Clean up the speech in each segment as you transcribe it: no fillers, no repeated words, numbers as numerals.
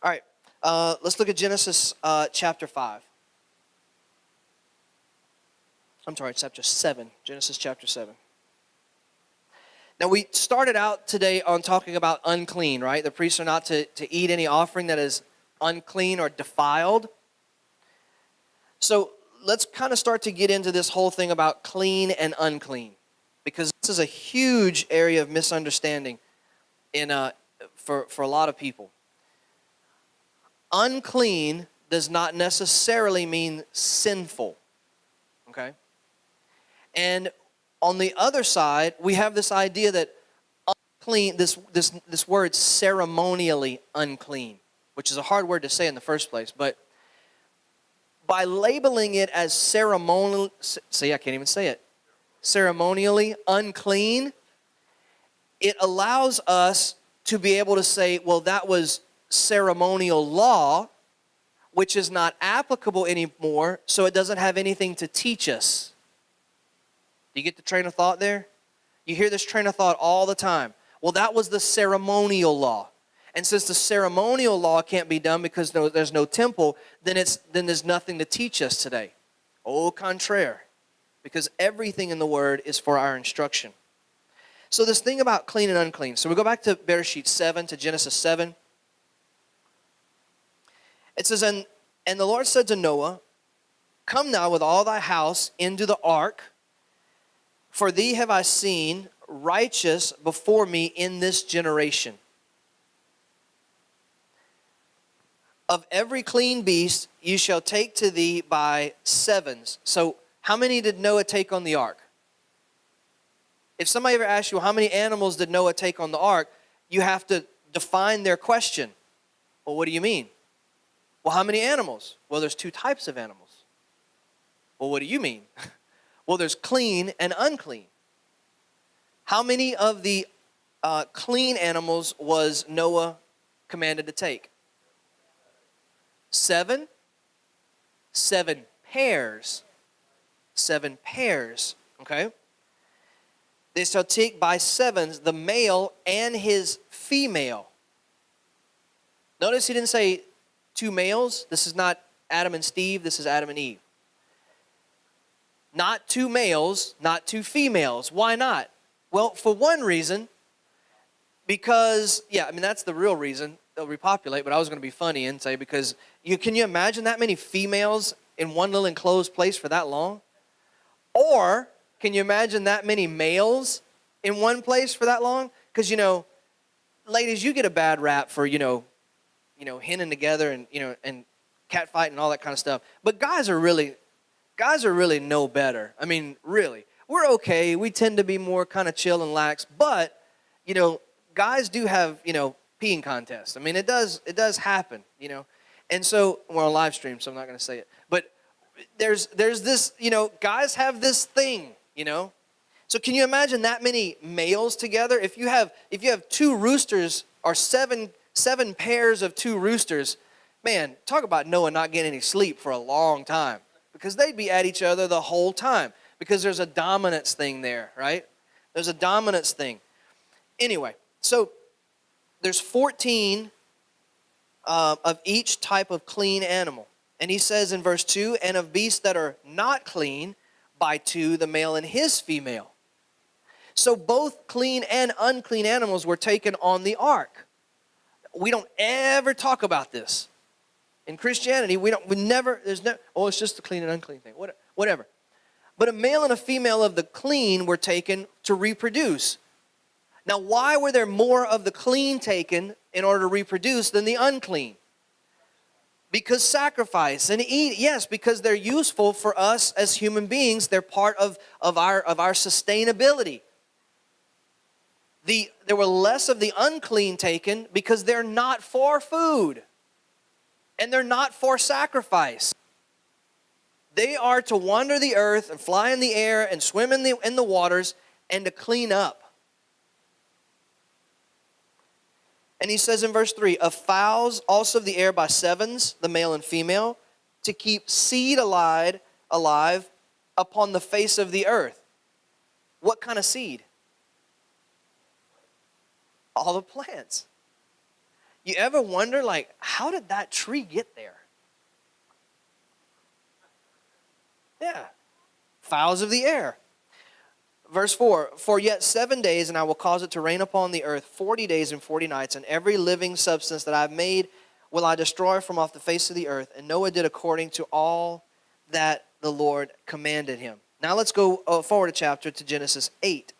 All right, let's look at Genesis chapter 5. I'm sorry, chapter 7. Genesis chapter 7. Now, we started out today on talking about unclean, right? The priests are not to eat any offering that is unclean or defiled. So let's kind of start to get into this whole thing about clean and unclean, because this is a huge area of misunderstanding for a lot of people. Unclean does not necessarily mean sinful, okay? And on the other side, we have this idea that unclean, this word ceremonially unclean, which is a hard word to say in the first place, but by labeling it as ceremonially unclean, it allows us to be able to say, well, that was ceremonial law, which is not applicable anymore, so it doesn't have anything to teach us. Do you get the train of thought there? You hear this train of thought all the time. Well, that was the ceremonial law. And since the ceremonial law can't be done because there's no temple, then there's nothing to teach us today. Au contraire. Because everything in the Word is for our instruction. So this thing about clean and unclean. So we go back to Bereshit 7, to Genesis 7. It says, And the Lord said to Noah, Come now with all thy house into the ark, for thee have I seen righteous before me in this generation. Of every clean beast you shall take to thee by sevens. So how many did Noah take on the ark? If somebody ever asks you, how many animals did Noah take on the ark? You have to define their question. Well, what do you mean? Well, how many animals? Well, there's two types of animals. Well, what do you mean? Well, there's clean and unclean. How many of the clean animals was Noah commanded to take? 7? 7 pairs. 7 pairs, okay? They shall take by sevens the male and his female. Notice he didn't say 2 males. This is not Adam and Steve. This is Adam and Eve. Not 2 males, not 2 females. Why not? Well, for one reason, because, that's the real reason. They'll repopulate, but I was going to be funny and say, because can you imagine that many females in one little enclosed place for that long? Or can you imagine that many males in one place for that long? Because, ladies, you get a bad rap for, henning together and cat fighting and all that kind of stuff. But guys are really no better. I mean, really. We're okay. We tend to be more kind of chill and lax. But, guys do have, peeing contests. I mean, it does happen, And so, we're on live stream, so I'm not going to say it. But there's this, guys have this thing, So can you imagine that many males together? If you have 2 roosters or seven pairs of 2 roosters, man, talk about Noah not getting any sleep for a long time. Because they'd be at each other the whole time. Because there's a dominance thing there, right? There's a dominance thing. Anyway, so there's 14 of each type of clean animal. And he says in verse 2, and of beasts that are not clean, by 2, the male and his female. So both clean and unclean animals were taken on the ark. We don't ever talk about this. In Christianity, it's just the clean and unclean thing, whatever. But a male and a female of the clean were taken to reproduce. Now, why were there more of the clean taken in order to reproduce than the unclean? Because sacrifice and eat, yes, because they're useful for us as human beings. They're part of our sustainability. There were less of the unclean taken because they're not for food. And they're not for sacrifice. They are to wander the earth and fly in the air and swim in the waters and to clean up. And he says in verse 3, of fowls also of the air by sevens, the male and female, to keep seed alive upon the face of the earth. What kind of seed? All the plants. You ever wonder, like, how did that tree get there? Yeah. Fowls of the air. Verse 4, for yet 7 days, and I will cause it to rain upon the earth 40 days and 40 nights, and every living substance that I have made will I destroy from off the face of the earth. And Noah did according to all that the Lord commanded him. Now let's go forward a chapter to Genesis 8.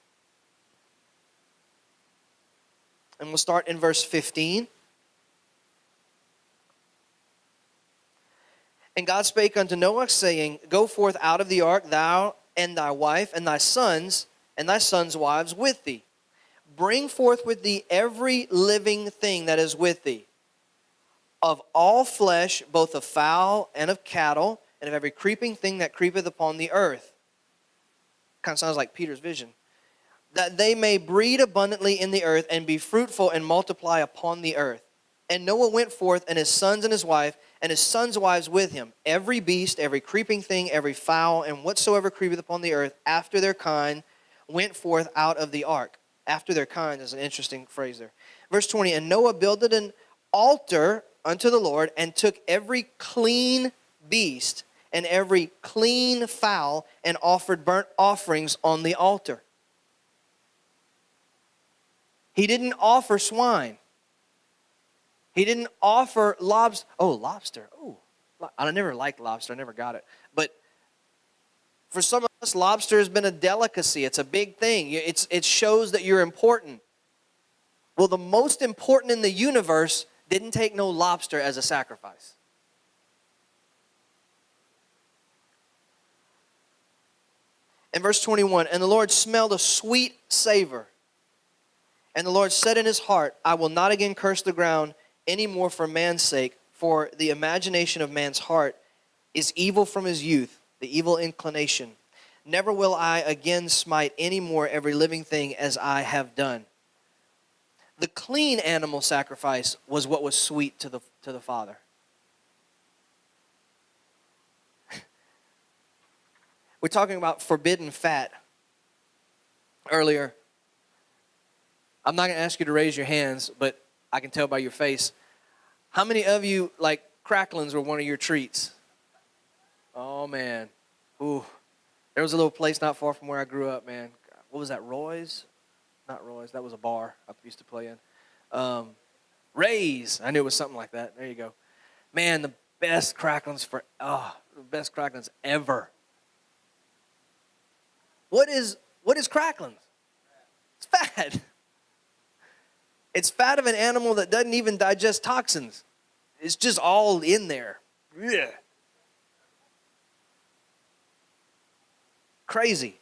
And we'll start in verse 15. And God spake unto Noah, saying, go forth out of the ark, thou and thy wife, and thy sons wives with thee. Bring forth with thee every living thing that is with thee, of all flesh, both of fowl and of cattle, and of every creeping thing that creepeth upon the earth. Kind of sounds like Peter's vision. That they may breed abundantly in the earth, and be fruitful and multiply upon the earth. And Noah went forth, and his sons and his wife, and his sons' wives with him, every beast, every creeping thing, every fowl, and whatsoever creepeth upon the earth, after their kind, went forth out of the ark. After their kind is an interesting phrase there. Verse 20, and Noah builded an altar unto the Lord, and took every clean beast and every clean fowl, and offered burnt offerings on the altar. He didn't offer swine. He didn't offer lobster. Oh, lobster. Oh, I never liked lobster. I never got it. But for some of us, lobster has been a delicacy. It's a big thing. It shows that you're important. Well, the most important in the universe didn't take no lobster as a sacrifice. In verse 21, and the Lord smelled a sweet savor. And the Lord said in his heart, I will not again curse the ground any more for man's sake, for the imagination of man's heart is evil from his youth, the evil inclination. Never will I again smite any more every living thing as I have done. The clean animal sacrifice was what was sweet to the Father. We're talking about forbidden fat earlier. I'm not going to ask you to raise your hands, but I can tell by your face. How many of you, like, cracklings were one of your treats? Oh, man. Ooh. There was a little place not far from where I grew up, man. What was that, Roy's? Not Roy's. That was a bar I used to play in. Ray's. I knew it was something like that. There you go. Man, the best cracklings ever. What is cracklings? It's fat. It's fat of an animal that doesn't even digest toxins. It's just all in there. Ugh. Crazy.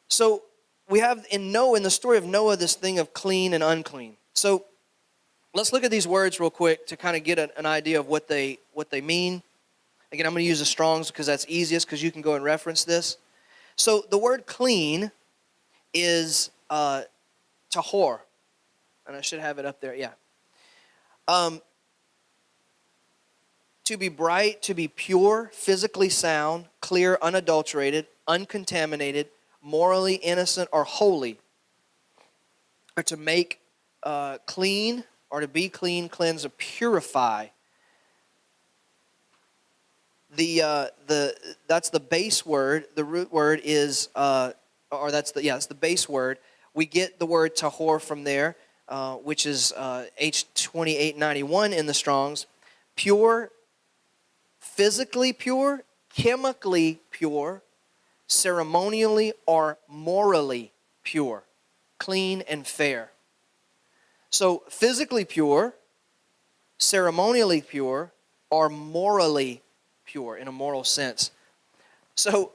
So we have in the story of Noah, this thing of clean and unclean. So let's look at these words real quick to kind of get an idea of what they mean. Again, I'm going to use the Strong's because that's easiest, because you can go and reference this. So the word clean is tahor. And I should have it up there, yeah. To be bright, to be pure, physically sound, clear, unadulterated, uncontaminated, morally innocent, or holy. Or to make clean, or to be clean, cleanse, or purify. That's the base word. The root word is, that's the base word. We get the word tahor from there, which is H2891 in the Strong's. Pure, physically pure, chemically pure, ceremonially or morally pure, clean and fair. So physically pure, ceremonially pure, or morally pure in a moral sense. So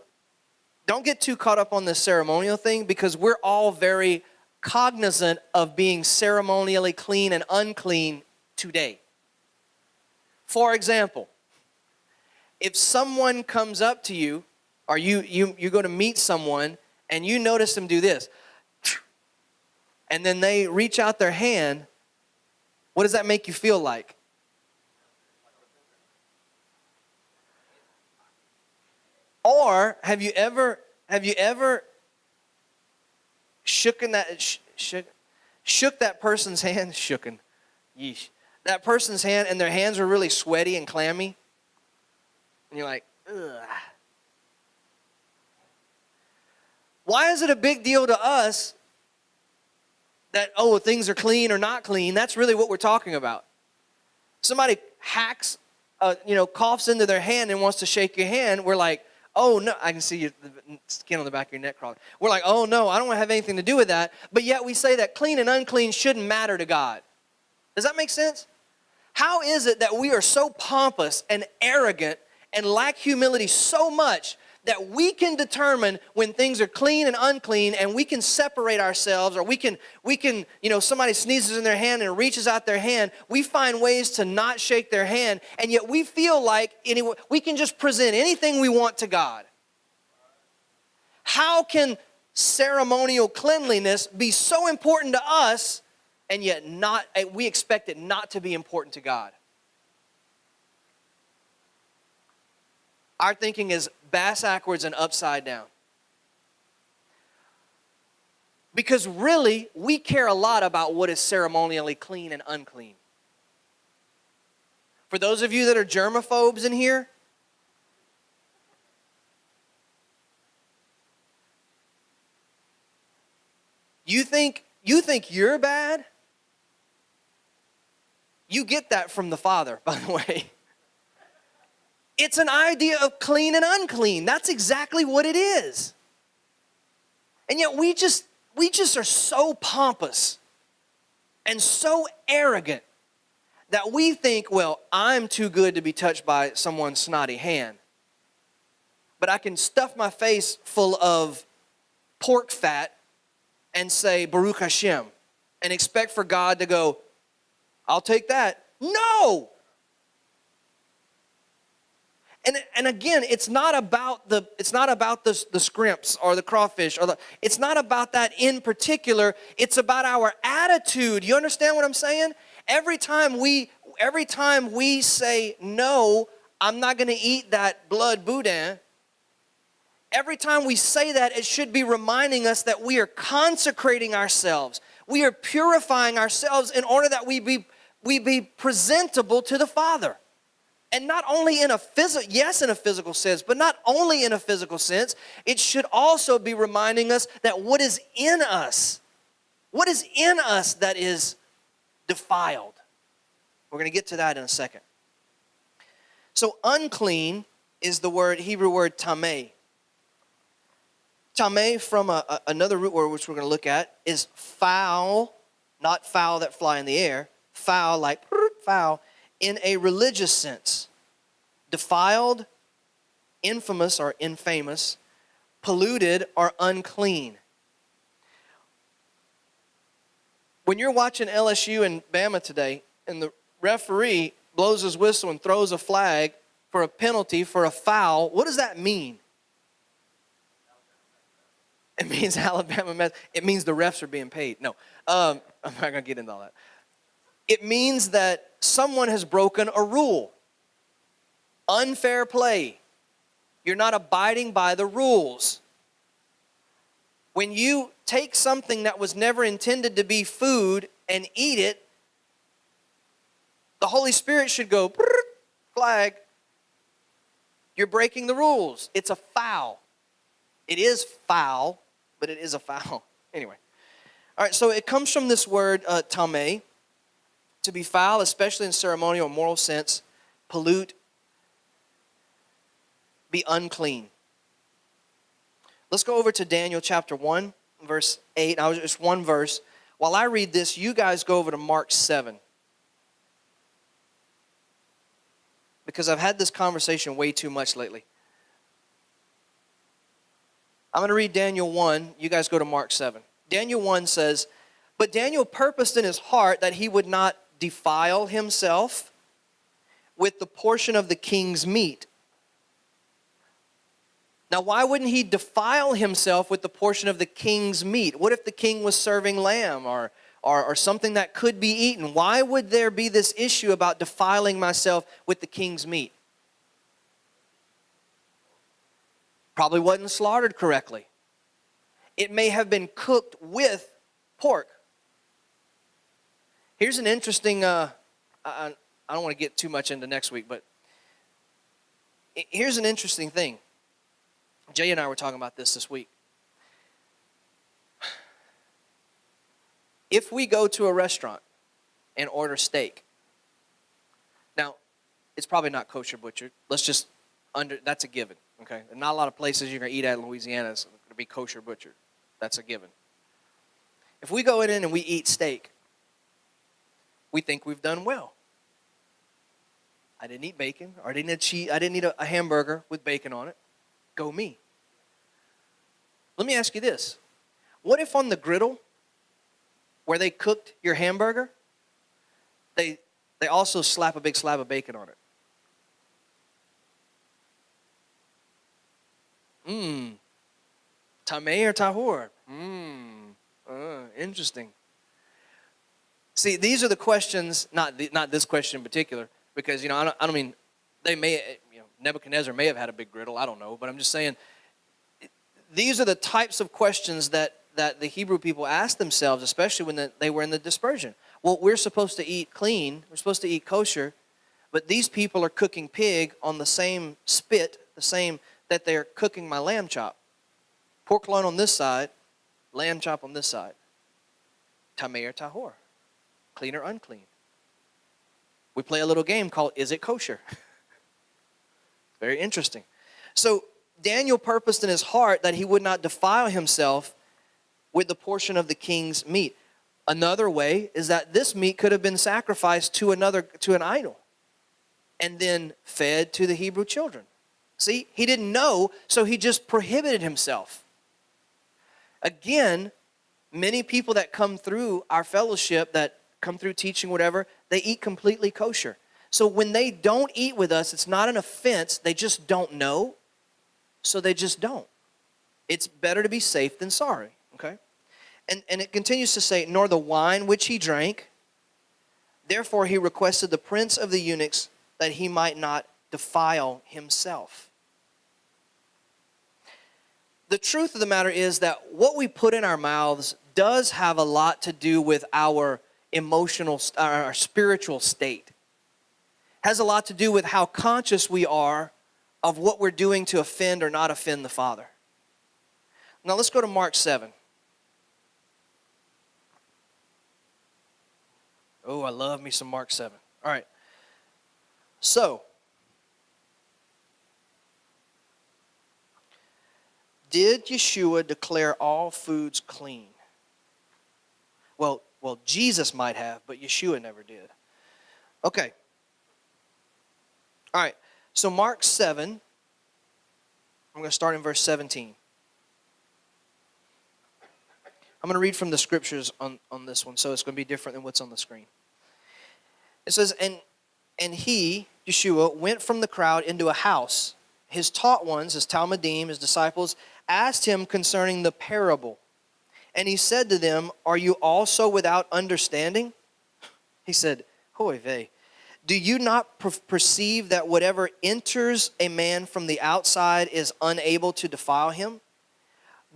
don't get too caught up on this ceremonial thing, because we're all very cognizant of being ceremonially clean and unclean today. For example, if someone comes up to you, or you go to meet someone and you notice them do this, and then they reach out their hand, what does that make you feel like? Or have you ever shooken that? shook that person's hand, shooken, yeesh, that person's hand, and their hands were really sweaty and clammy, and you're like, ugh. Why is it a big deal to us that, oh, things are clean or not clean? That's really what we're talking about. Somebody hacks, coughs into their hand and wants to shake your hand. We're like, oh, no. I can see the skin on the back of your neck crawling. We're like, oh, no, I don't want to have anything to do with that. But yet we say that clean and unclean shouldn't matter to God. Does that make sense? How is it that we are so pompous and arrogant and lack humility so much that we can determine when things are clean and unclean, and we can separate ourselves, or we can, somebody sneezes in their hand and reaches out their hand, we find ways to not shake their hand, and yet we feel like we can just present anything we want to God. How can ceremonial cleanliness be so important to us, and yet we expect it not to be important to God? Our thinking is bass-ackwards and upside down. Because really, we care a lot about what is ceremonially clean and unclean. For those of you that are germaphobes in here, you think you're bad? You get that from the Father, by the way. It's an idea of clean and unclean. That's exactly what it is. And yet we just are so pompous and so arrogant that we think, well, I'm too good to be touched by someone's snotty hand. But I can stuff my face full of pork fat and say, Baruch Hashem, and expect for God to go, I'll take that. No! And again, it's not about the scrimps or the crawfish it's not about that in particular. It's about our attitude. You understand what I'm saying? Every time we say no, I'm not going to eat that blood boudin. Every time we say that, it should be reminding us that we are consecrating ourselves. We are purifying ourselves in order that we be presentable to the Father. And not only in a physical sense, but not only in a physical sense, it should also be reminding us that what is in us that is defiled. We're going to get to that in a second. So unclean is the Hebrew word tameh. Tameh, from another root word which we're going to look at, is foul, not fowl that fly in the air, foul like foul, in a religious sense. Defiled, infamous or infamous, polluted or unclean. When you're watching LSU and Bama today, and the referee blows his whistle and throws a flag for a penalty for a foul, what does that mean? It means Alabama mess. It means the refs are being paid. No, I'm not going to get into all that. It means that someone has broken a rule. Unfair play. You're not abiding by the rules. When you take something that was never intended to be food and eat it, the Holy Spirit should go, flag. You're breaking the rules. It's a foul. It is foul, but it is a foul. Anyway. All right, so it comes from this word, tameh. To be foul, especially in ceremonial or moral sense, pollute, be unclean. Let's go over to Daniel chapter 1, verse 8. Now, just one verse. While I read this, you guys go over to Mark 7. Because I've had this conversation way too much lately. I'm going to read Daniel 1. You guys go to Mark 7. Daniel 1 says, "But Daniel purposed in his heart that he would not defile himself with the portion of the king's meat." Now, why wouldn't he defile himself with the portion of the king's meat? What if the king was serving lamb or something that could be eaten? Why would there be this issue about defiling myself with the king's meat? Probably wasn't slaughtered correctly. It may have been cooked with pork. Here's an interesting, I don't want to get too much into next week, but here's an interesting thing. Jay and I were talking about this week. If we go to a restaurant and order steak, now, it's probably not kosher butchered. That's a given, okay? And not a lot of places you're going to eat at in Louisiana is going to be kosher butchered. That's a given. If we go in and we eat steak, we think we've done well. I didn't eat bacon, or I didn't eat a hamburger with bacon on it. Go me. Let me ask you this. What if on the griddle where they cooked your hamburger, they also slap a big slab of bacon on it? Tameh or tahor? Interesting. See, these are the questions, not this question in particular, because, I don't mean, Nebuchadnezzar may have had a big griddle, I don't know, but I'm just saying, these are the types of questions that the Hebrew people asked themselves, especially when they were in the dispersion. Well, we're supposed to eat clean, we're supposed to eat kosher, but these people are cooking pig on the same spit, the same that they're cooking my lamb chop. Pork loin on this side, lamb chop on this side. Tameh or tahor, clean or unclean. We play a little game called Is It Kosher? Very interesting. So Daniel purposed in his heart that he would not defile himself with the portion of the king's meat. Another way is that this meat could have been sacrificed to an idol and then fed to the Hebrew children. See, he didn't know, so he just prohibited himself. Again, many people that come through our fellowship, that come through teaching, whatever, they eat completely kosher. So when they don't eat with us, it's not an offense. They just don't know, so they just don't. It's better to be safe than sorry, okay? And it continues to say, nor the wine which he drank. Therefore he requested the prince of the eunuchs that he might not defile himself. The truth of the matter is that what we put in our mouths does have a lot to do with our our spiritual state. Has a lot to do with how conscious we are of what we're doing to offend or not offend the Father. Now let's go to Mark 7. Oh, I love me some Mark 7. All right. So, did Yeshua declare all foods clean? Well, Jesus might have, but Yeshua never did. Okay. All right. So Mark 7, I'm going to start in verse 17. I'm going to read from the scriptures on this one, so it's going to be different than what's on the screen. It says, and he, Yeshua, went from the crowd into a house. His taught ones, his Talmudim, his disciples, asked him concerning the parable. And he said to them, are you also without understanding? He said, Hoi vey. Do you not perceive that whatever enters a man from the outside is unable to defile him?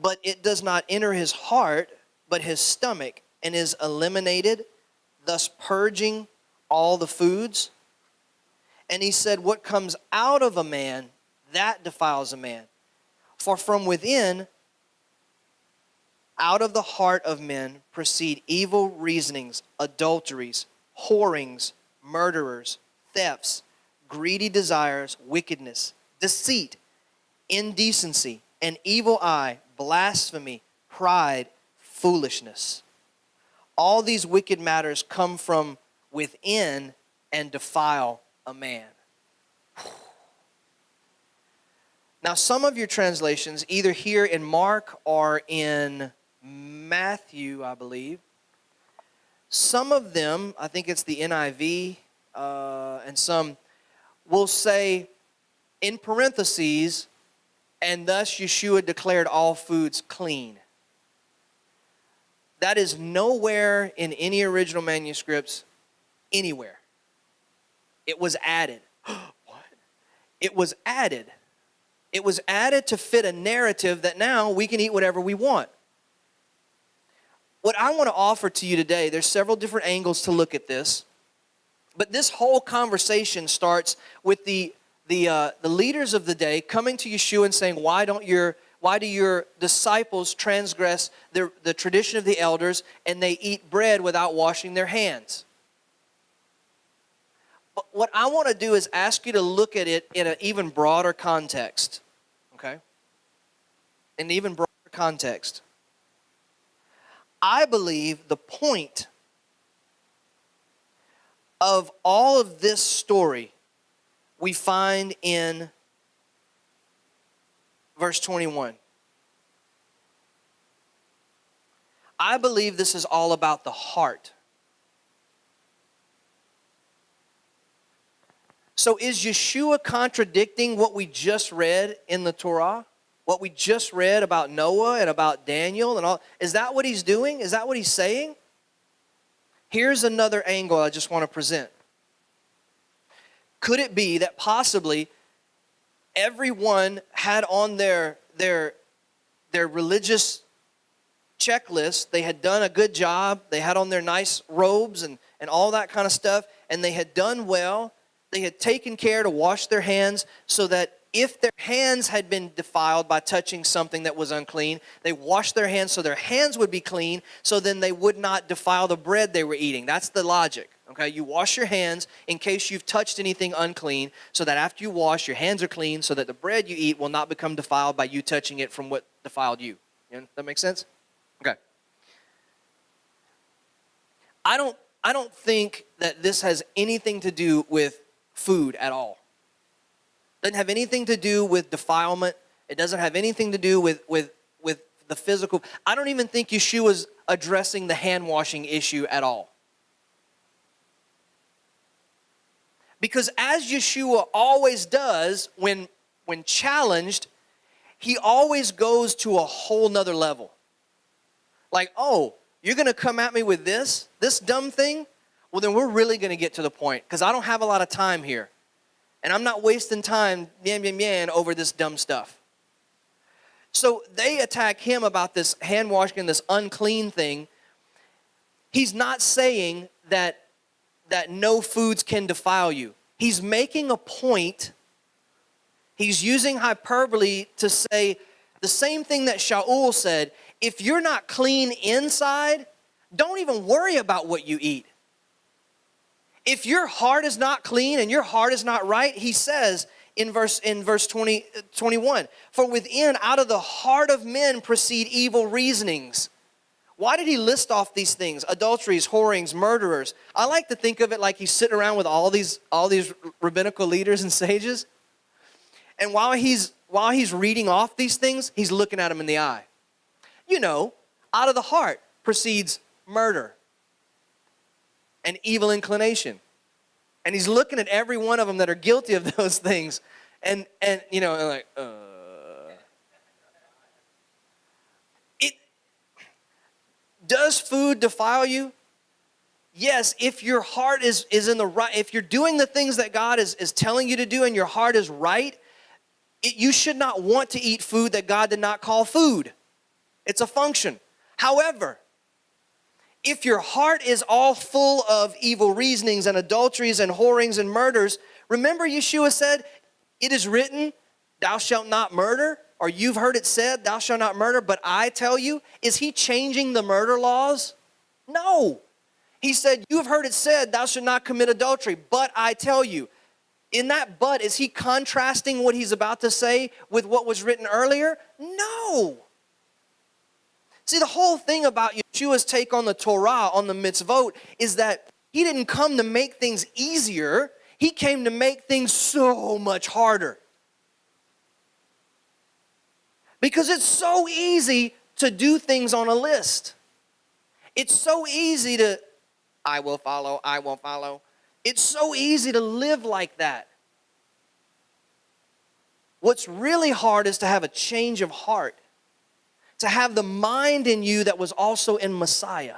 But it does not enter his heart, but his stomach, and is eliminated, thus purging all the foods? And he said, what comes out of a man, that defiles a man. For from within, out of the heart of men, proceed evil reasonings, adulteries, whorings, murderers, thefts, greedy desires, wickedness, deceit, indecency, an evil eye, blasphemy, pride, foolishness. All these wicked matters come from within and defile a man. Now, some of your translations, either here in Mark or in Matthew, I believe, some of them, I think it's the NIV, and some will say in parentheses, and thus Yeshua declared all foods clean. That is nowhere in any original manuscripts, anywhere. It was added. What? It was added. It was added to fit a narrative that now we can eat whatever we want. what I want to offer to you today, there's several different angles to look at this. But this whole conversation starts with the leaders of the day coming to Yeshua and saying, why do your disciples transgress the tradition of the elders and they eat bread without washing their hands? But what I want to do is ask you to look at it in an even broader context. Okay? In an even broader context. I believe the point of all of this story we find in verse 21. I believe this is all about the heart. So is Yeshua contradicting what we just read in the Torah? What we just read about Noah and about Daniel and all? Is that what he's doing? Is that what he's saying? Here's another angle I just want to present. Could it be that possibly everyone had on their religious checklist, they had done a good job, they had on their nice robes and all that kind of stuff, and they had done well, they had taken care to wash their hands so that if their hands had been defiled by touching something that was unclean, they washed their hands so their hands would be clean, so then they would not defile the bread they were eating. That's the logic. Okay, you wash your hands in case you've touched anything unclean, so that after you wash, your hands are clean, so that the bread you eat will not become defiled by you touching it from what defiled you. That make sense? Okay. I don't think that this has anything to do with food at all. It doesn't have anything to do with defilement. It doesn't have anything to do with the physical. I don't even think Yeshua's addressing the hand washing issue at all. Because as Yeshua always does when challenged, he always goes to a whole nother level. Like, oh, you're going to come at me with this dumb thing? Well, then we're really going to get to the point, because I don't have a lot of time here. And I'm not wasting time over this dumb stuff. So they attack him about this hand washing and this unclean thing. He's not saying that no foods can defile you. He's making a point. He's using hyperbole to say the same thing that Shaul said. If you're not clean inside, don't even worry about what you eat. If your heart is not clean and your heart is not right, he says in verse 21, for within, out of the heart of men proceed evil reasonings. Why did he list off these things? Adulteries, whorings, murderers. I like to think of it like he's sitting around with all these rabbinical leaders and sages. And while he's reading off these things, he's looking at them in the eye. You know, out of the heart proceeds murder and evil inclination. And he's looking at every one of them that are guilty of those things. And you know, like, Does food defile you? Yes, if your heart is in the right, if you're doing the things that God is telling you to do and your heart is right, you should not want to eat food that God did not call food. It's a function. However, if your heart is all full of evil reasonings and adulteries and whorings and murders, remember Yeshua said, it is written, thou shalt not murder, or you've heard it said, thou shalt not murder, but I tell you, is he changing the murder laws? No. He said, you have heard it said, thou shalt not commit adultery, but I tell you. In that but, is he contrasting what he's about to say with what was written earlier? No. See, the whole thing about Yeshua's take on the Torah, on the mitzvot, is that he didn't come to make things easier. He came to make things so much harder. Because it's so easy to do things on a list. It's so easy to, I will follow, I won't follow. It's so easy to live like that. What's really hard is to have a change of heart. To have the mind in you that was also in Messiah.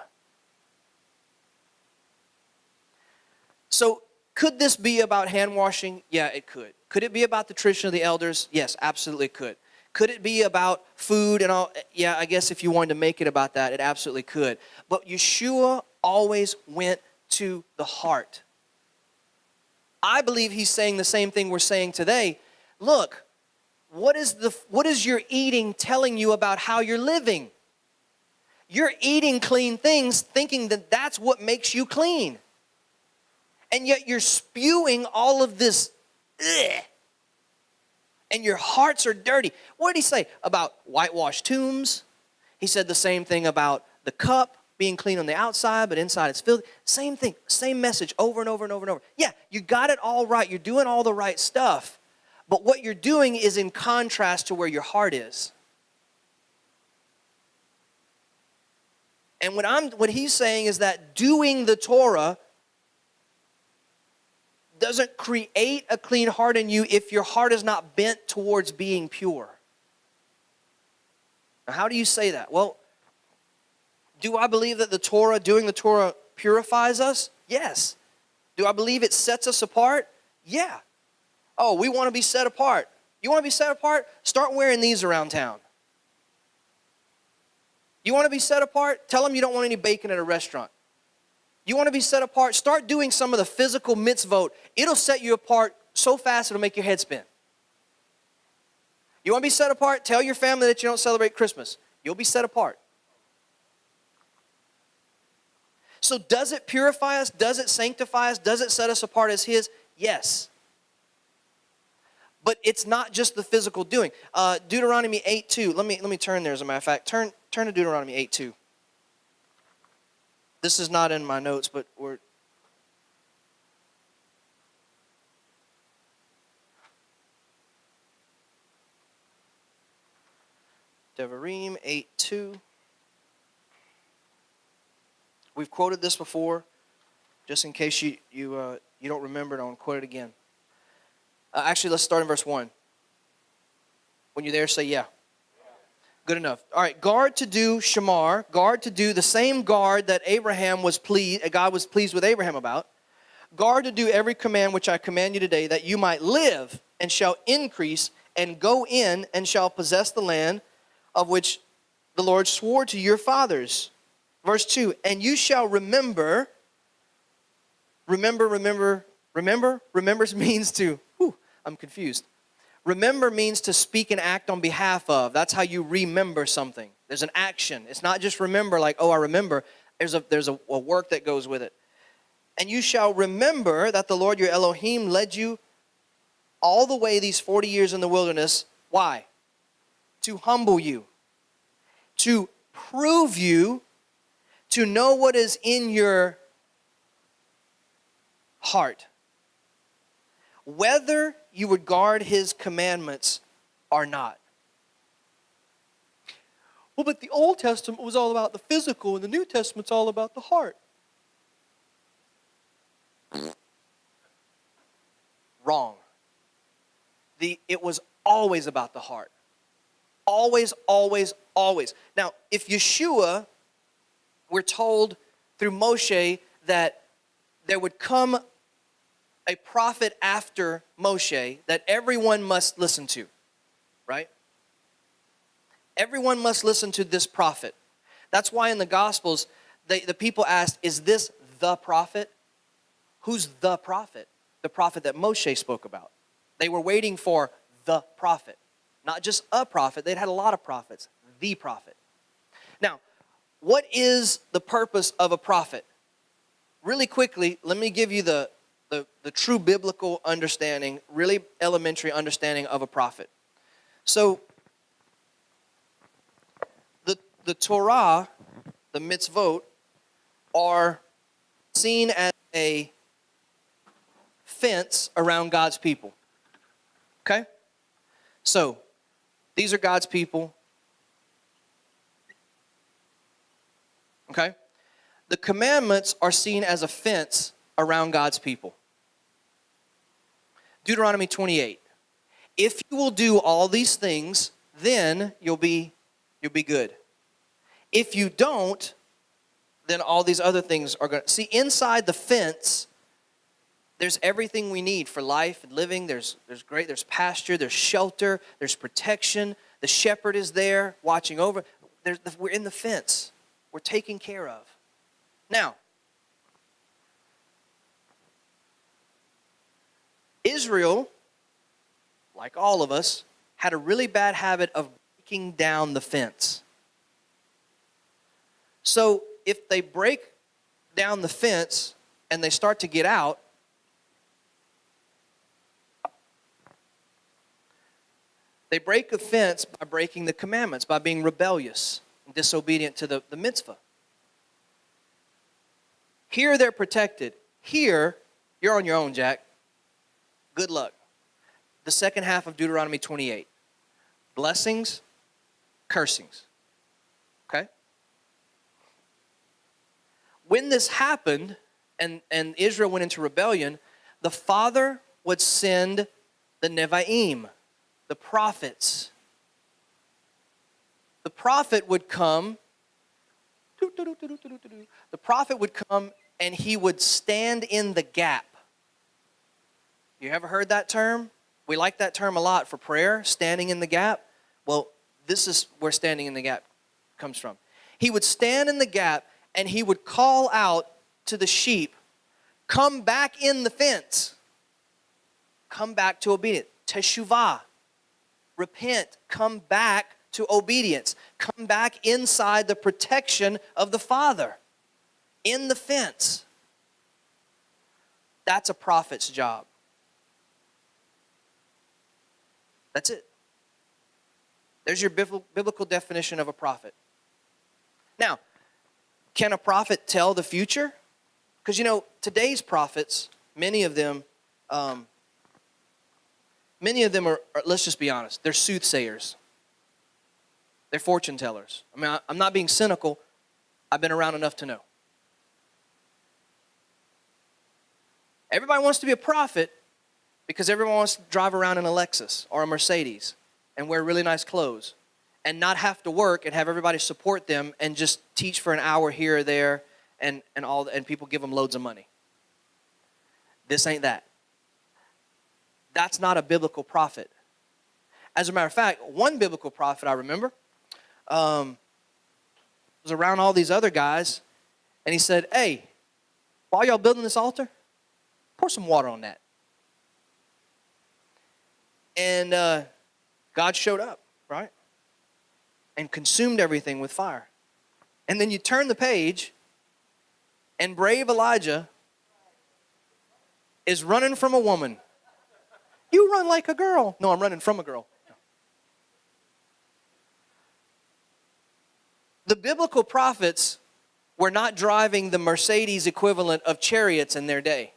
So, could this be about hand washing? Yeah, it could. Could it be about the tradition of the elders? Yes, absolutely it could. Could it be about food and all? Yeah, I guess if you wanted to make it about that, it absolutely could. But Yeshua always went to the heart. I believe he's saying the same thing we're saying today. Look, what is your eating telling you about how you're living? You're eating clean things thinking that that's what makes you clean. And yet you're spewing all of this, ugh, and your hearts are dirty. What did he say about whitewashed tombs? He said the same thing about the cup being clean on the outside, but inside it's filthy. Same thing, same message over and over and over and over. Yeah, you got it all right. You're doing all the right stuff. But what you're doing is in contrast to where your heart is. And what he's saying is that doing the Torah doesn't create a clean heart in you if your heart is not bent towards being pure. Now, how do you say that? Well, do I believe that doing the Torah purifies us? Yes. Do I believe it sets us apart? Yeah. Oh, we want to be set apart. You want to be set apart? Start wearing these around town. You want to be set apart? Tell them you don't want any bacon at a restaurant. You want to be set apart? Start doing some of the physical mitzvot. It'll set you apart so fast it'll make your head spin. You want to be set apart? Tell your family that you don't celebrate Christmas. You'll be set apart. So does it purify us? Does it sanctify us? Does it set us apart as His? Yes. But it's not just the physical doing. Deuteronomy 8:2. Let me turn there as a matter of fact. Turn to Deuteronomy 8:2. This is not in my notes, but we're... Devarim 8:2. We've quoted this before. Just in case you don't remember it, I'll quote it again. Actually, let's start in verse 1. When you're there, say yeah. Good enough. All right, guard to do shamar, guard to do the same guard that God was pleased with Abraham about. Guard to do every command which I command you today, that you might live and shall increase and go in and shall possess the land of which the Lord swore to your fathers. Verse 2, and you shall remember means to, I'm confused. Remember means to speak and act on behalf of. That's how you remember something. There's an action. It's not just remember like, oh, I remember. There's a work that goes with it. And you shall remember that the Lord your Elohim led you all the way these 40 years in the wilderness. Why? To humble you. To prove you. To know what is in your heart. Whether you would guard His commandments or not. Well, but the Old Testament was all about the physical and the New Testament's all about the heart. Wrong. It was always about the heart. Always, always, always. Now, if Yeshua, we're told through Moshe that there would come a prophet after Moshe that everyone must listen to, right? Everyone must listen to this prophet. That's why in the Gospels, the people asked, is this the prophet? Who's the prophet? The prophet that Moshe spoke about. They were waiting for the prophet. Not just a prophet, they'd had a lot of prophets. The prophet. Now, what is the purpose of a prophet? Really quickly, let me give you the true biblical understanding, really elementary understanding of a prophet. So, the Torah, the mitzvot, are seen as a fence around God's people. Okay? So, these are God's people. Okay? The commandments are seen as a fence around God's people. Deuteronomy 28. If you will do all these things, then you'll be good. If you don't, then all these other things are going to... See, inside the fence, there's everything we need for life and living. There's pasture, there's shelter, there's protection, The shepherd is there watching over. We're in the fence. We're taken care of. Now, Israel, like all of us, had a really bad habit of breaking down the fence. So if they break down the fence and they start to get out, they break the fence by breaking the commandments, by being rebellious and disobedient to the mitzvah. Here they're protected. Here, you're on your own, Jack. Good luck. The second half of Deuteronomy 28. Blessings, cursings. Okay? When this happened and Israel went into rebellion, the Father would send the Nevi'im, the prophets. The prophet would come. The prophet would come and he would stand in the gap. You ever heard that term? We like that term a lot for prayer, standing in the gap. Well, this is where standing in the gap comes from. He would stand in the gap and he would call out to the sheep, come back in the fence. Come back to obedience. Teshuvah. Repent. Come back to obedience. Come back inside the protection of the Father. In the fence. That's a prophet's job. That's it. There's your biblical definition of a prophet. Now, can a prophet tell the future? Because, today's prophets, many of them are, let's just be honest, they're soothsayers. They're fortune tellers. I mean, I'm not being cynical. I've been around enough to know. Everybody wants to be a prophet because everyone wants to drive around in a Lexus or a Mercedes and wear really nice clothes and not have to work and have everybody support them and just teach for an hour here or there and people give them loads of money. This ain't that. That's not a biblical prophet. As a matter of fact, one biblical prophet I remember was around all these other guys, and he said, hey, while y'all building this altar, pour some water on that. And God showed up, right? And consumed everything with fire. And then you turn the page, and brave Elijah is running from a woman. You run like a girl. No, I'm running from a girl. The biblical prophets were not driving the Mercedes equivalent of chariots in their day.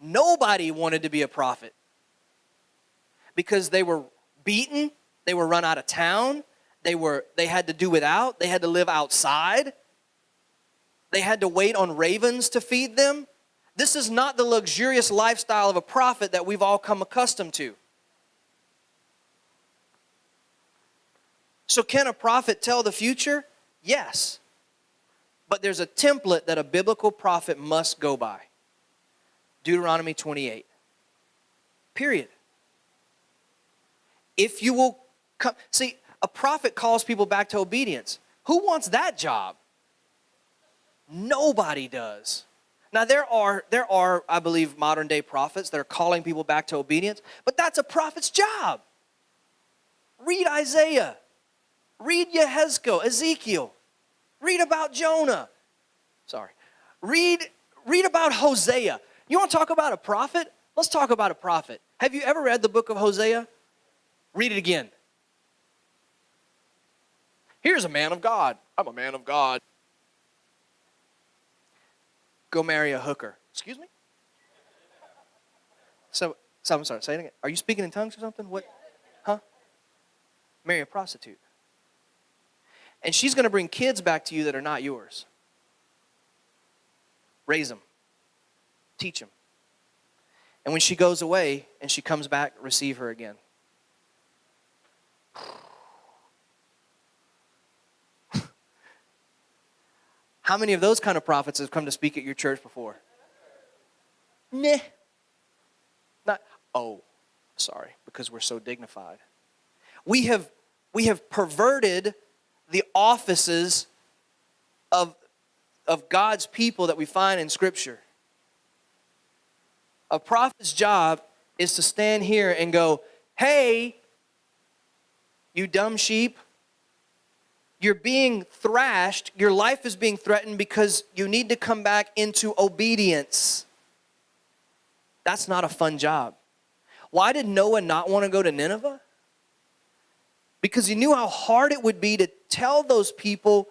Nobody wanted to be a prophet because they were beaten, they were run out of town, they had to do without, they had to live outside, they had to wait on ravens to feed them. This is not the luxurious lifestyle of a prophet that we've all come accustomed to. So can a prophet tell the future? Yes. But there's a template that a biblical prophet must go by. Deuteronomy 28. Period. If you will come, see, a prophet calls people back to obedience. Who wants that job? Nobody does. Now there are, I believe, modern day prophets that are calling people back to obedience, but that's a prophet's job. Read Isaiah. Read Ezekiel. Read about Jonah. Read about Hosea. You want to talk about a prophet? Let's talk about a prophet. Have you ever read the book of Hosea? Read it again. Here's a man of God. I'm a man of God. Go marry a hooker. Excuse me? So I'm sorry, say it again. Are you speaking in tongues or something? What? Huh? Marry a prostitute. And she's going to bring kids back to you that are not yours. Raise them. Teach them. And when she goes away and she comes back, receive her again. How many of those kind of prophets have come to speak at your church before? Nah. Not, oh, Sorry, because we're so dignified. We have perverted the offices of God's people that we find in Scripture. A prophet's job is to stand here and go, hey, you dumb sheep, you're being thrashed, your life is being threatened because you need to come back into obedience. That's not a fun job. Why did Noah not want to go to Nineveh? Because he knew how hard it would be to tell those people,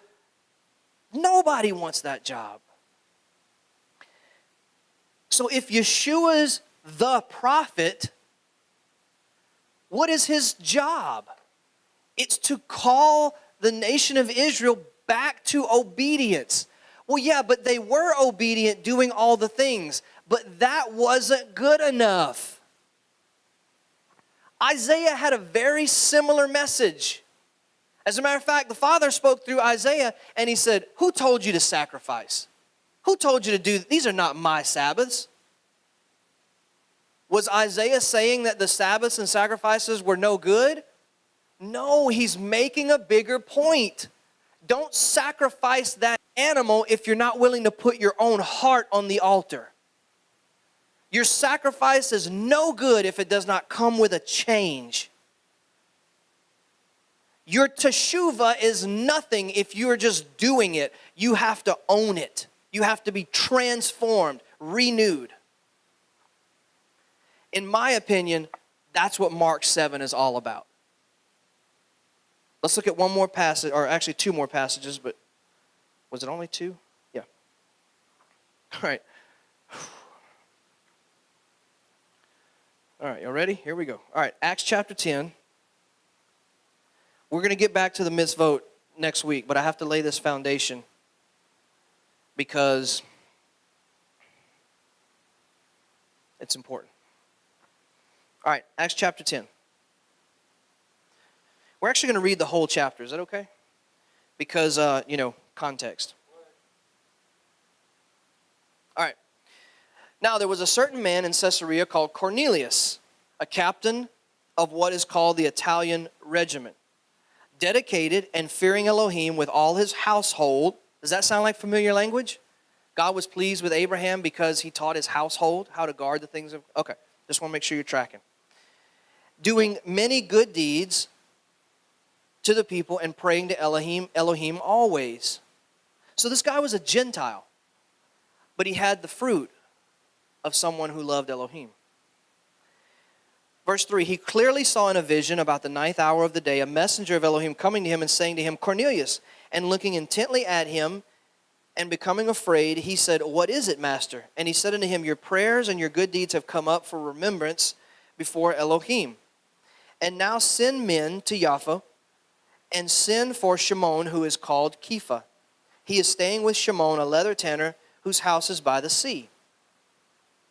nobody wants that job. So if Yeshua's the prophet, what is his job? It's to call the nation of Israel back to obedience. Well, yeah, but they were obedient doing all the things, but that wasn't good enough. Isaiah had a very similar message. As a matter of fact, the Father spoke through Isaiah and he said, who told you to sacrifice? Who told you to do, these are not my Sabbaths. Was Isaiah saying that the Sabbaths and sacrifices were no good? No, he's making a bigger point. Don't sacrifice that animal if you're not willing to put your own heart on the altar. Your sacrifice is no good if it does not come with a change. Your teshuvah is nothing if you're just doing it. You have to own it. You have to be transformed, renewed. In my opinion, that's what Mark 7 is all about. Let's look at one more passage, or actually two more passages, but was it only two? Yeah. All right. All right, y'all ready? Here we go. All right, Acts chapter 10. We're going to get back to the mitzvot next week, but I have to lay this foundation because it's important. All right, Acts chapter 10. We're actually going to read the whole chapter. Is that okay? Because, context. All right. Now, there was a certain man in Caesarea called Cornelius, a captain of what is called the Italian regiment, dedicated and fearing Elohim with all his household. Does that sound like familiar language? God was pleased with Abraham because he taught his household how to guard the things of... Okay, just want to make sure you're tracking. Doing many good deeds to the people and praying to Elohim always. So this guy was a Gentile, but he had the fruit of someone who loved Elohim. Verse 3, he clearly saw in a vision about the 9th hour of the day a messenger of Elohim coming to him and saying to him, Cornelius. And looking intently at him and becoming afraid, he said, what is it, master? And he said unto him, your prayers and your good deeds have come up for remembrance before Elohim. And now send men to Jaffa and send for Shimon, who is called Kepha. He is staying with Shimon, a leather tanner, whose house is by the sea.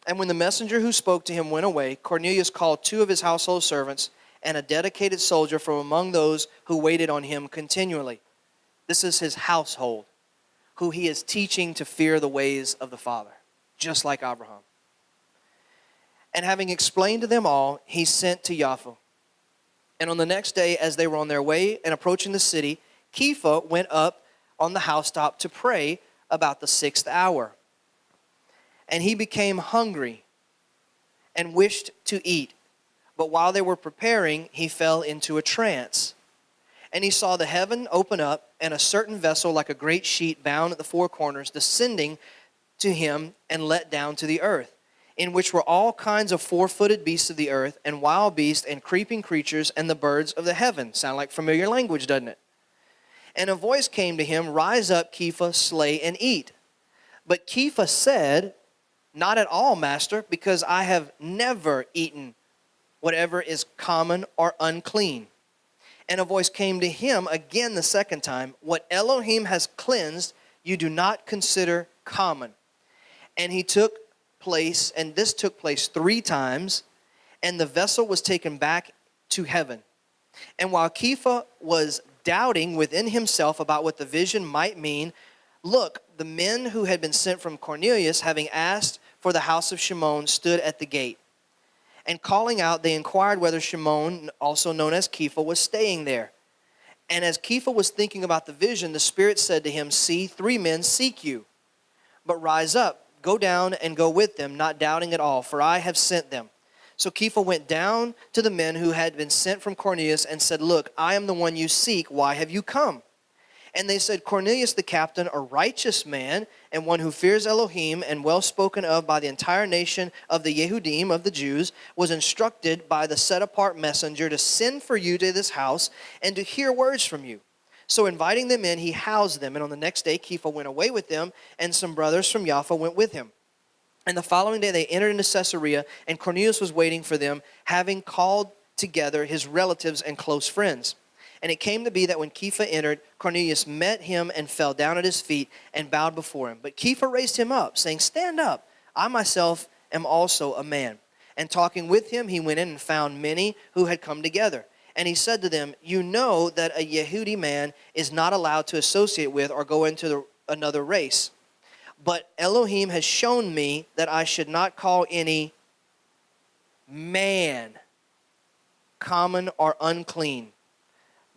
And when the messenger who spoke to him went away, Cornelius called 2 of his household servants and a dedicated soldier from among those who waited on him continually. This is his household, who he is teaching to fear the ways of the Father, just like Abraham. And having explained to them all, he sent to Jaffa. And on the next day, as they were on their way and approaching the city, Kepha went up on the housetop to pray about the 6th hour. And he became hungry and wished to eat. But while they were preparing, he fell into a trance. And he saw the heaven open up, and a certain vessel like a great sheet bound at the 4 corners descending to him and let down to the earth, in which were all kinds of 4-footed beasts of the earth, and wild beasts, and creeping creatures, and the birds of the heaven. Sound like familiar language, doesn't it? And a voice came to him, rise up, Kepha, slay and eat. But Kepha said, not at all, master, because I have never eaten whatever is common or unclean. And a voice came to him again the second time, what Elohim has cleansed, you do not consider common. And he took place, and this took place 3 times, and the vessel was taken back to heaven. And while Kepha was doubting within himself about what the vision might mean, look, the men who had been sent from Cornelius, having asked for the house of Shimon, stood at the gate. And calling out, they inquired whether Shimon, also known as Kepha, was staying there. And as Kepha was thinking about the vision, the Spirit said to him, "See, 3 men seek you. But rise up, go down and go with them, not doubting at all, for I have sent them." So Kepha went down to the men who had been sent from Cornelius and said, "Look, I am the one you seek. Why have you come?" And they said, "Cornelius the captain, a righteous man, and one who fears Elohim, and well spoken of by the entire nation of the Yehudim, of the Jews, was instructed by the set-apart messenger to send for you to this house and to hear words from you." So inviting them in, he housed them. And on the next day, Kepha went away with them, and some brothers from Jaffa went with him. And the following day, they entered into Caesarea, and Cornelius was waiting for them, having called together his relatives and close friends. And it came to be that when Kepha entered, Cornelius met him and fell down at his feet and bowed before him. But Kepha raised him up, saying, "Stand up, I myself am also a man." And talking with him, he went in and found many who had come together. And he said to them, "You know that a Yehudi man is not allowed to associate with or go into another race. But Elohim has shown me that I should not call any man common or unclean.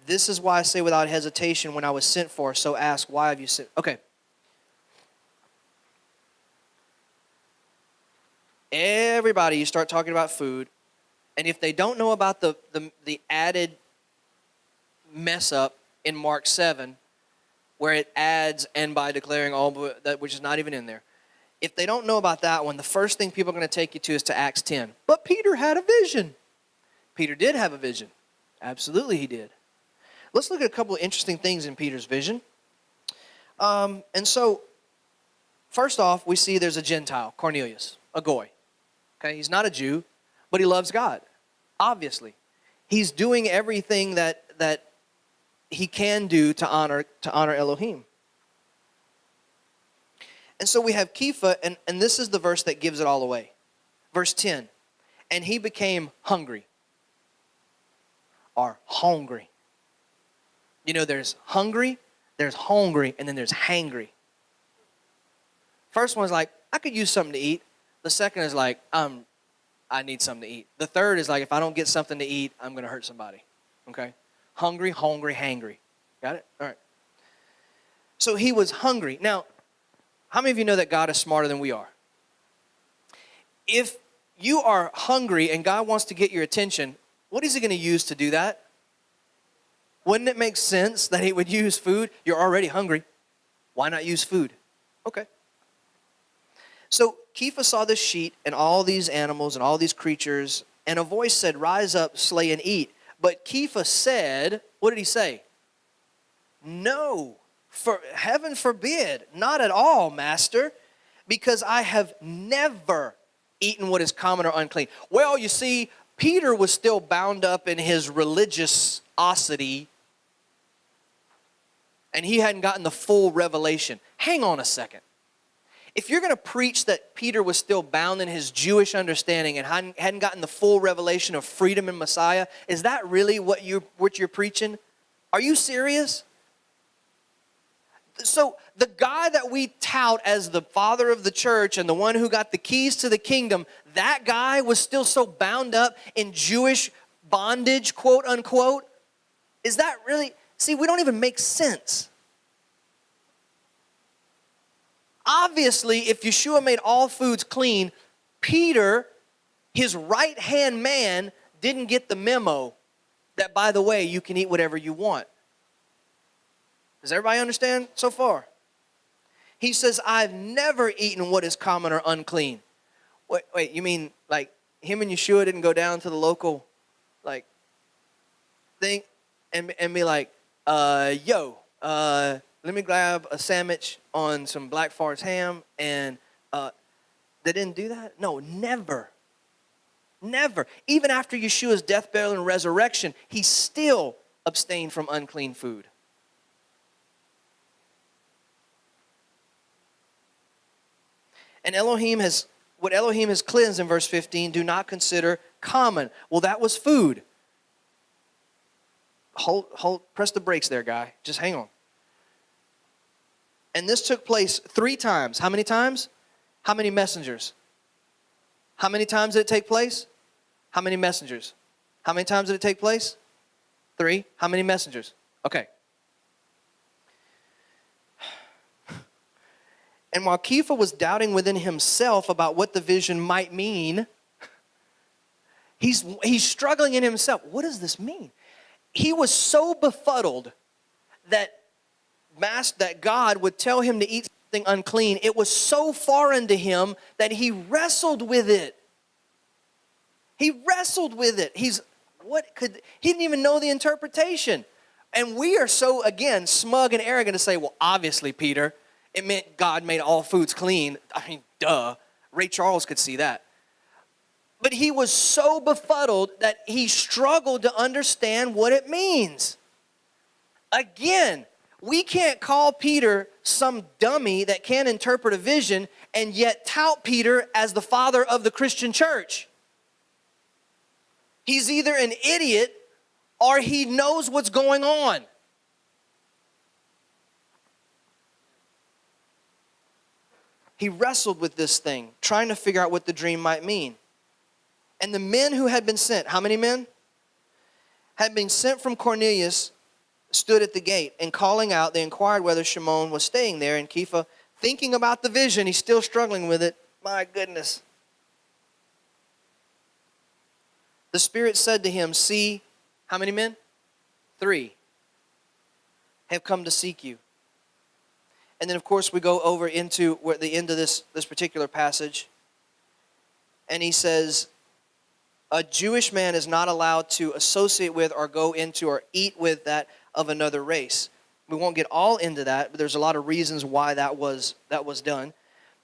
This is why I say without hesitation, when I was sent for, so ask, why have you sent?" Okay. Everybody, you start talking about food, and if they don't know about the added mess up in Mark 7, where it adds, "and by declaring all," that which is not even in there. If they don't know about that one, the first thing people are going to take you to is to Acts 10. But Peter had a vision. Peter did have a vision. Absolutely he did. Let's look at a couple of interesting things in Peter's vision. And so, first off, we see there's a Gentile, Cornelius, a goy. Okay, he's not a Jew, but he loves God, obviously. He's doing everything that he can do to honor Elohim. And so we have Kepha, and this is the verse that gives it all away. Verse 10, "And he became hungry," or hungry. You know, there's hungry, and then there's hangry. First one's like, I could use something to eat. The second is like, I need something to eat. The third is like, if I don't get something to eat, I'm going to hurt somebody. Okay? Hungry, hangry. Got it? All right. So he was hungry. Now, how many of you know that God is smarter than we are? If you are hungry and God wants to get your attention, what is he going to use to do that? Wouldn't it make sense that he would use food? You're already hungry. Why not use food? Okay. So Kepha saw this sheet and all these animals and all these creatures, and a voice said, "Rise up, slay and eat." But Kepha said, what did he say? "No, for heaven forbid, not at all, master, because I have never eaten what is common or unclean." Well, you see, Peter was still bound up in his religiosity, and he hadn't gotten the full revelation. Hang on a second. If you're going to preach that Peter was still bound in his Jewish understanding and hadn't gotten the full revelation of freedom in Messiah, is that really what you're preaching? Are you serious? So the guy that we tout as the father of the church and the one who got the keys to the kingdom, that guy was still so bound up in Jewish bondage, quote unquote. Is that really? See, we don't even make sense. Obviously, if Yeshua made all foods clean, Peter, his right-hand man, didn't get the memo that, by the way, you can eat whatever you want. Does everybody understand so far? He says, "I've never eaten what is common or unclean." Wait, you mean like him and Yeshua didn't go down to the local like thing and be like, let me grab a sandwich on some Black Forest ham, and they didn't do that? No, never. Never. Even after Yeshua's death, burial, and resurrection, he still abstained from unclean food. And what Elohim has cleansed in verse 15, do not consider common. Well, that was food. Press the brakes there, guy. Just hang on. And this took place 3 times. How many times? How many messengers? How many times did it take place? How many messengers? How many times did it take place? 3. How many messengers? Okay. And while Kepha was doubting within himself about what the vision might mean, he's struggling in himself. What does this mean? He was so befuddled that God would tell him to eat something unclean. It was so foreign to him that he wrestled with it. He wrestled with it. He didn't even know the interpretation. And we are so, again, smug and arrogant to say, well, obviously, Peter, it meant God made all foods clean. I mean, duh. Ray Charles could see that. But he was so befuddled that he struggled to understand what it means. Again, we can't call Peter some dummy that can't interpret a vision and yet tout Peter as the father of the Christian church. He's either an idiot or he knows what's going on. He wrestled with this thing, trying to figure out what the dream might mean. And the men who had been sent, how many men? Had been sent from Cornelius, stood at the gate, and calling out, they inquired whether Shimon was staying there. And Kepha, thinking about the vision, he's still struggling with it. My goodness. The Spirit said to him, see, how many men? 3 have come to seek you. And then, of course, we go over into the end of this particular passage. And he says, a Jewish man is not allowed to associate with or go into or eat with that of another race. We won't get all into that, but there's a lot of reasons why that was done.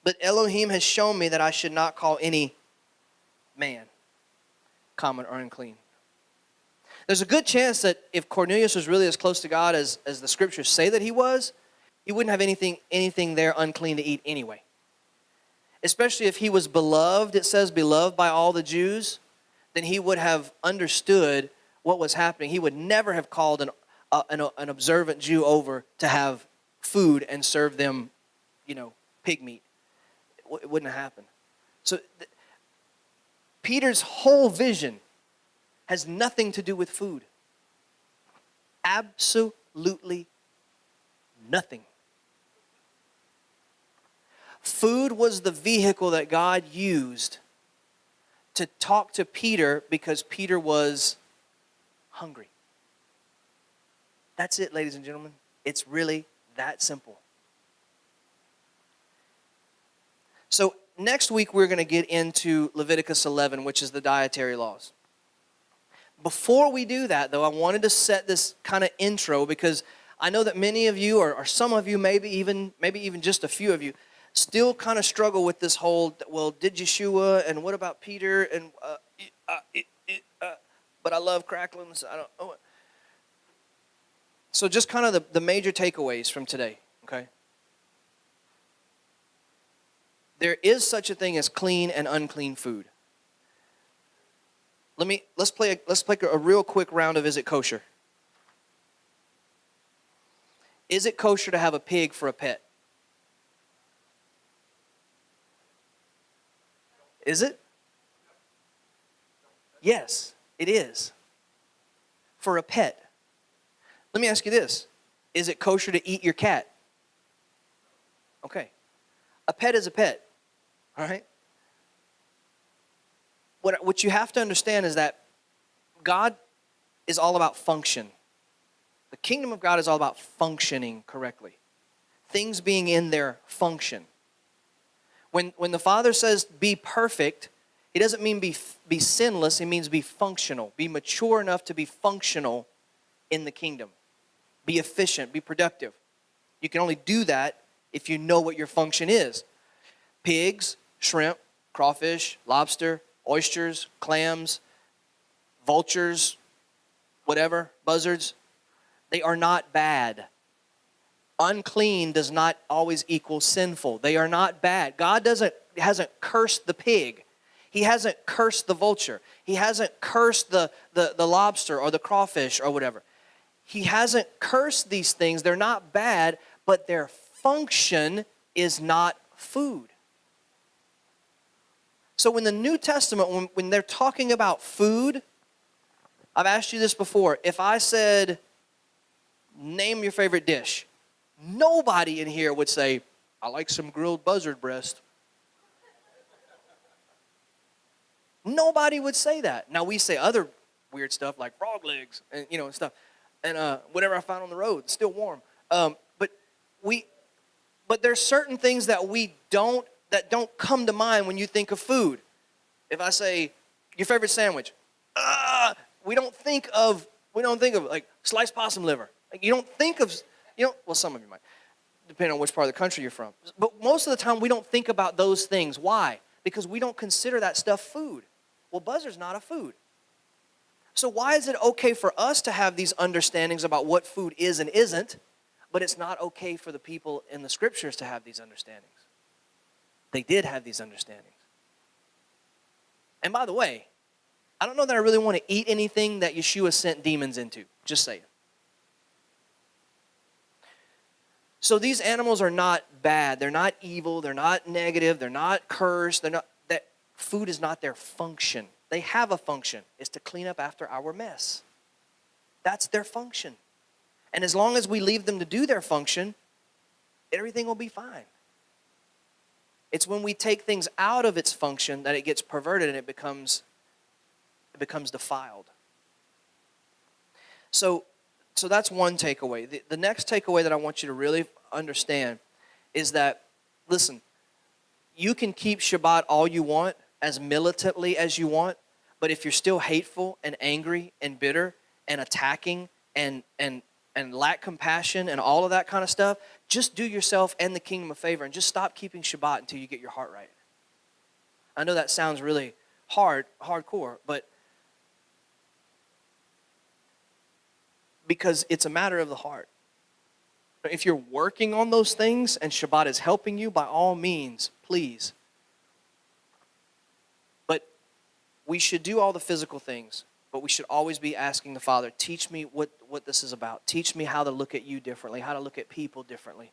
But Elohim has shown me that I should not call any man common or unclean. There's a good chance that if Cornelius was really as close to God as the scriptures say that he was, he wouldn't have anything there unclean to eat anyway. Especially if he was beloved, it says beloved by all the Jews, then he would have understood what was happening. He would never have called an observant Jew over to have food and serve them, pig meat. It wouldn't have happened. So Peter's whole vision has nothing to do with food. Absolutely nothing. Food was the vehicle that God used to talk to Peter because Peter was hungry. That's it, ladies and gentlemen. It's really that simple. So next week we're going to get into Leviticus 11, which is the dietary laws. Before we do that, though, I wanted to set this kind of intro because I know that many of you, or some of you, maybe even just a few of you, still kind of struggle with this whole, well, did Yeshua, and what about Peter, and but I love cracklings. I don't know. So just kind of the major takeaways from today, okay? There is such a thing as clean and unclean food. Let's play a real quick round of is it kosher? Is it kosher to have a pig for a pet? Is it? Yes, it is. For a pet. Let me ask you this. Is it kosher to eat your cat? Okay. A pet is a pet. All right? What you have to understand is that God is all about function. The kingdom of God is all about functioning correctly. Things being in their function. When the Father says be perfect, He doesn't mean be sinless. He means be functional. Be mature enough to be functional in the kingdom. Be efficient. Be productive. You can only do that if you know what your function is. Pigs, shrimp, crawfish, lobster, oysters, clams, vultures, whatever, buzzards, they are not bad. Unclean does not always equal sinful. They are not bad. God hasn't cursed the pig. He hasn't cursed the vulture. He hasn't cursed the lobster or the crawfish or whatever. He hasn't cursed these things. They're not bad, but their function is not food. So in the New Testament, when they're talking about food, I've asked you this before. If I said, name your favorite dish, nobody in here would say, I like some grilled buzzard breast. Nobody would say that. Now we say other weird stuff like frog legs and stuff, and whatever I found on the road, it's still warm. But there's certain things that don't come to mind when you think of food. If I say your favorite sandwich, we don't think of like sliced possum liver. Like you don't think of well, some of you might, depending on which part of the country you're from. But most of the time we don't think about those things. Why? Because we don't consider that stuff food. Well, buzzard's not a food. So why is it okay for us to have these understandings about what food is and isn't, but it's not okay for the people in the scriptures to have these understandings? They did have these understandings. And by the way, I don't know that I really want to eat anything that Yeshua sent demons into. Just saying. So these animals are not bad. They're not evil. They're not negative. They're not cursed. Food is not their function. They have a function. It's to clean up after our mess. That's their function. And as long as we leave them to do their function, everything will be fine. It's when we take things out of its function that it gets perverted and it becomes defiled. So that's one takeaway. The next takeaway that I want you to really understand is that, listen, you can keep Shabbat all you want, as militantly as you want, but if you're still hateful and angry and bitter and attacking and lack compassion and all of that kind of stuff, just do yourself and the kingdom a favor and just stop keeping Shabbat until you get your heart right. I know that sounds really hardcore, but because it's a matter of the heart. If you're working on those things and Shabbat is helping you, by all means, please. But we should do all the physical things, but we should always be asking the Father, teach me what this is about. Teach me how to look at you differently, how to look at people differently.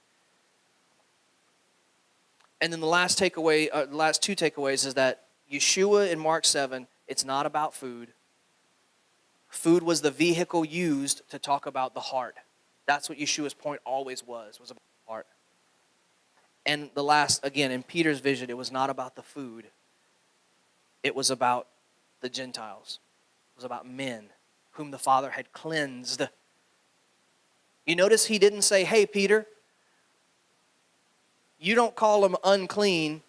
And then the last two takeaways is that Yeshua in Mark 7, it's not about food. Food was the vehicle used to talk about the heart. That's what Yeshua's point always was about the heart. And the last, again, in Peter's vision, it was not about the food. It was about the Gentiles. It was about men whom the Father had cleansed. You notice he didn't say, hey, Peter, you don't call them unclean.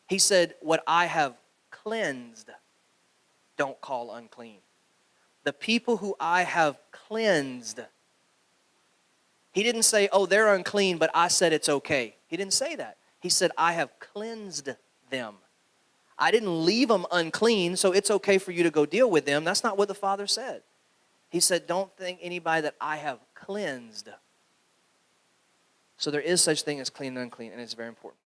He said, what I have cleansed, don't call unclean. The people who I have cleansed. He didn't say, oh, they're unclean, but I said it's okay. He didn't say that. He said, I have cleansed them. I didn't leave them unclean, so it's okay for you to go deal with them. That's not what the Father said. He said, don't think anybody that I have cleansed. So there is such thing as clean and unclean, and it's very important.